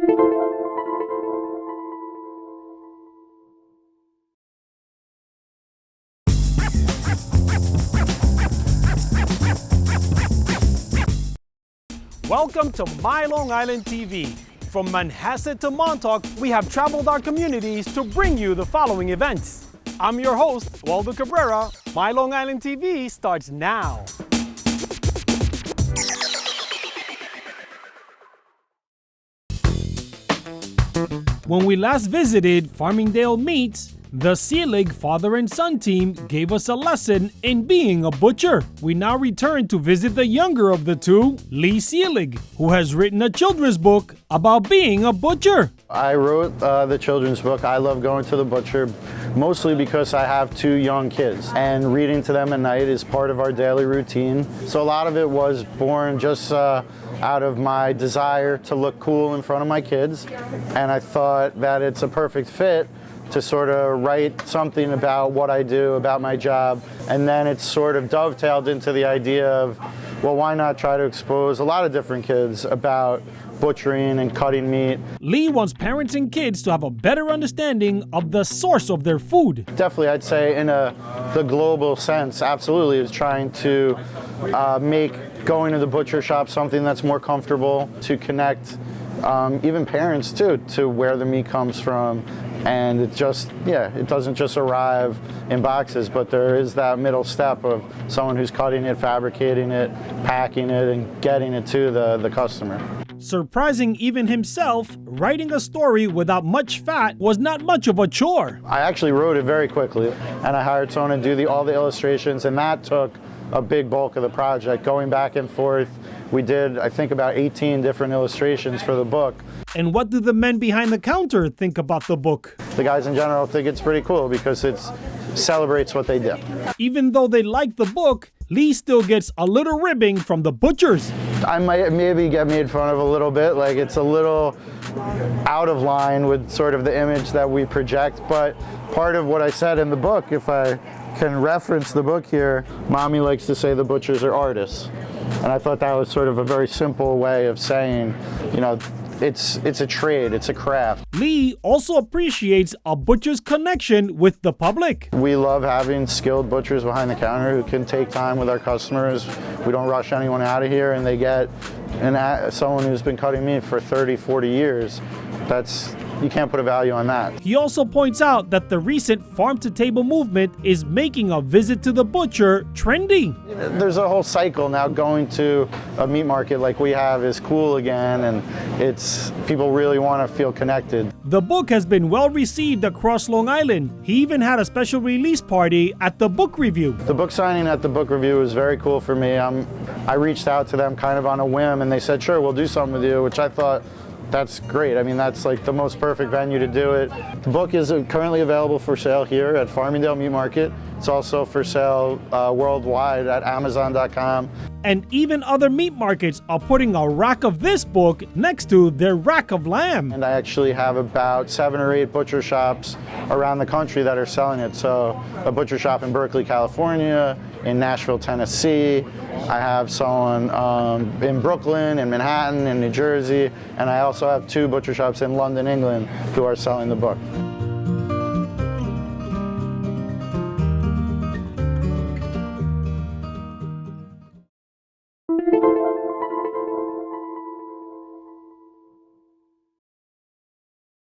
Welcome to My Long Island TV. From Manhasset to Montauk, we have traveled our communities to bring you the following events. I'm your host, Waldo Cabrera. My Long Island TV starts now. When we last visited Farmingdale Meats, the Seeling father and son team gave us a lesson in being a butcher. We now return to visit the younger of the two, Lee Seeling, who has written a children's book about being a butcher. I wrote the children's book, I Love Going to the Butcher, mostly because I have two young kids, and reading to them at night is part of our daily routine. So a lot of it was born just out of my desire to look cool in front of my kids, and I thought that it's a perfect fit to sort of write something about what I do, about my job, and then it's sort of dovetailed into the idea of, well, why not try to expose a lot of different kids about butchering and cutting meat. Lee wants parents and kids to have a better understanding of the source of their food. Definitely, I'd say in the global sense, absolutely, is trying to make going to the butcher shop something that's more comfortable, to connect even parents too, to where the meat comes from. And it just, it doesn't just arrive in boxes, but there is that middle step of someone who's cutting it, fabricating it, packing it, and getting it to the customer. Surprising even himself, writing a story without much fat was not much of a chore. I actually wrote it very quickly, and I hired someone to do all the illustrations, and that took a big bulk of the project, going back and forth. We did, I think, about 18 different illustrations for the book. And what do the men behind the counter think about the book? The guys in general think it's pretty cool because it celebrates what they do. Even though they like the book, Lee still gets a little ribbing from the butchers. I might maybe get made fun of a little bit, like it's a little out of line with sort of the image that we project, but part of what I said in the book, if I can reference the book here, Mommy likes to say the butchers are artists. And I thought that was sort of a very simple way of saying, it's a trade, it's a craft. Lee also appreciates a butcher's connection with the public. We love having skilled butchers behind the counter who can take time with our customers. We don't rush anyone out of here, and they get someone who's been cutting meat for 30, 40 years. You can't put a value on that. He also points out that the recent farm-to-table movement is making a visit to the butcher trendy. There's a whole cycle now. Going to a meat market like we have is cool again, and people really want to feel connected. The book has been well received across Long Island. He even had a special release party at the book review. The book signing at the book review was very cool for me. I reached out to them kind of on a whim, and they said, sure, we'll do something with you, which I thought, that's great. I mean, that's like the most perfect venue to do it. The book is currently available for sale here at Farmingdale Meat Market. It's also for sale worldwide at Amazon.com. And even other meat markets are putting a rack of this book next to their rack of lamb. And I actually have about 7 or 8 butcher shops around the country that are selling it. So a butcher shop in Berkeley, California, in Nashville, Tennessee. I have someone in Brooklyn, in Manhattan, in New Jersey, and I also have 2 butcher shops in London, England, who are selling the book.